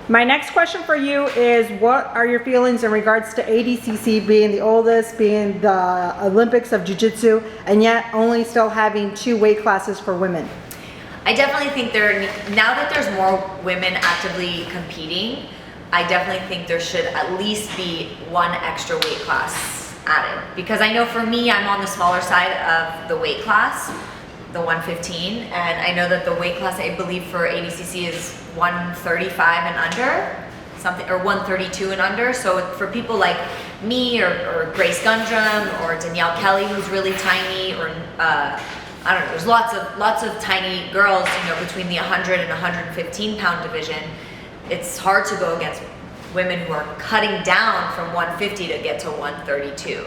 My next question for you is, what are your feelings in regards to ADCC being the oldest, being the Olympics of Jiu-Jitsu, and yet only still having 2 weight classes for women? I definitely think now that there's more women actively competing, I definitely think there should at least be 1 extra weight class added. Because I know for me, I'm on the smaller side of the weight class, the 115, and I know that the weight class, I believe for ADCC is 135 and under, something, or 132 and under. So for people like me or Grace Gundrum or Danielle Kelly, who's really tiny, or I don't know, there's lots of tiny girls, you know, between the 100 and 115 pound division. It's hard to go against women who are cutting down from 150 to get to 132.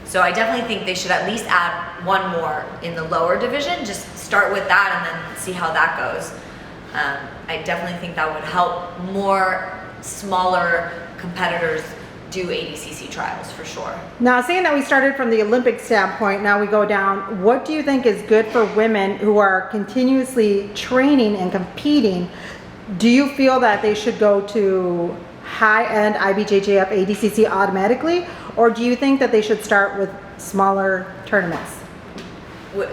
So I definitely think they should at least add 1 more in the lower division. Just start with that and then see how that goes. I definitely think that would help more smaller competitors do ADCC trials for sure. Now, saying that we started from the Olympic standpoint, now we go down, what do you think is good for women who are continuously training and competing? Do you feel that they should go to high-end IBJJF ADCC automatically, or do you think that they should start with smaller tournaments?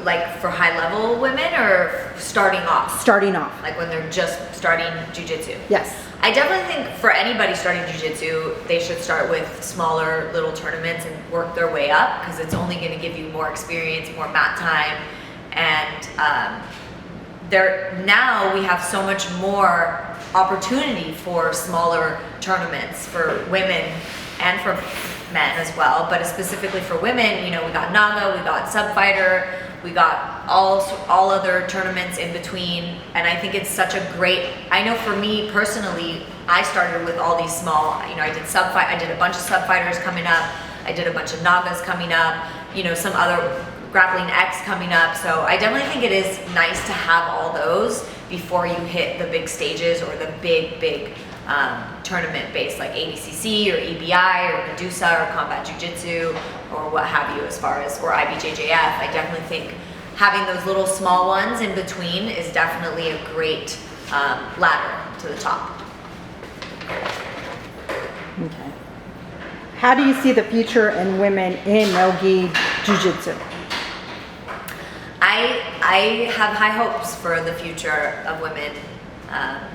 Like for high-level women, or starting off? Starting off. Like when they're just starting jiu-jitsu? Yes. I definitely think for anybody starting jiu-jitsu, they should start with smaller little tournaments and work their way up, because it's only going to give you more experience, more mat time, and now we have so much more opportunity for smaller tournaments for women and for men as well, but specifically for women, you know, we got Naga, we got Sub Fighter, we got all other tournaments in between, and I think it's such a great, I know for me personally, I started with all these small, you know, I did a bunch of Sub Fighters coming up, I did a bunch of Nagas coming up, you know, some other Grappling X coming up, so I definitely think it is nice to have all those before you hit the big stages or the big tournament based like ADCC or EBI or Medusa or Combat Jiu-Jitsu or what have you, as far as, or IBJJF. I definitely think having those little small ones in between is definitely a great ladder to the top. Okay. How do you see the future in women in NoGi Jiu-Jitsu? I have high hopes for the future of women,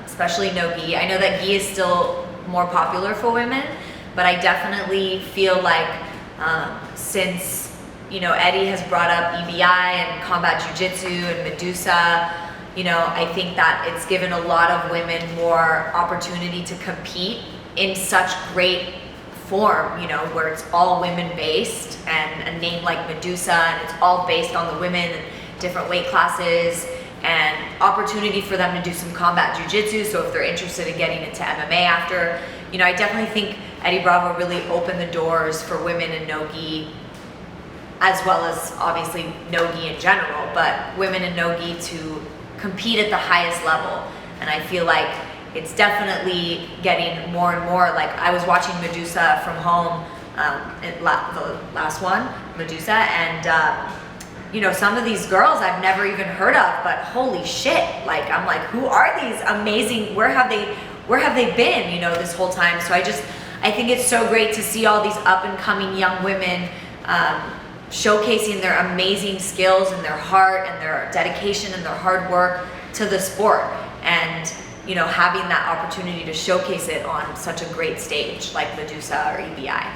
especially no-gi. I know that gi is still more popular for women, but I definitely feel like since, you know, Eddie has brought up EBI and Combat Jiu-Jitsu and Medusa, you know, I think that it's given a lot of women more opportunity to compete in such great form, you know, where it's all women based, and a name like Medusa, and it's all based on the women and different weight classes, and opportunity for them to do some combat jiu-jitsu. So if they're interested in getting into MMA after, you know, I definitely think Eddie Bravo really opened the doors for women in no-gi, as well as obviously no-gi in general, but women in no-gi to compete at the highest level. And I feel like it's definitely getting more and more. Like, I was watching Medusa from home, the last one, Medusa, and you know, some of these girls I've never even heard of, but holy shit, like, I'm like, who are these amazing, where have they been, you know, this whole time? So I think it's so great to see all these up and coming young women showcasing their amazing skills and their heart and their dedication and their hard work to the sport, and, you know, having that opportunity to showcase it on such a great stage like Medusa or EBI.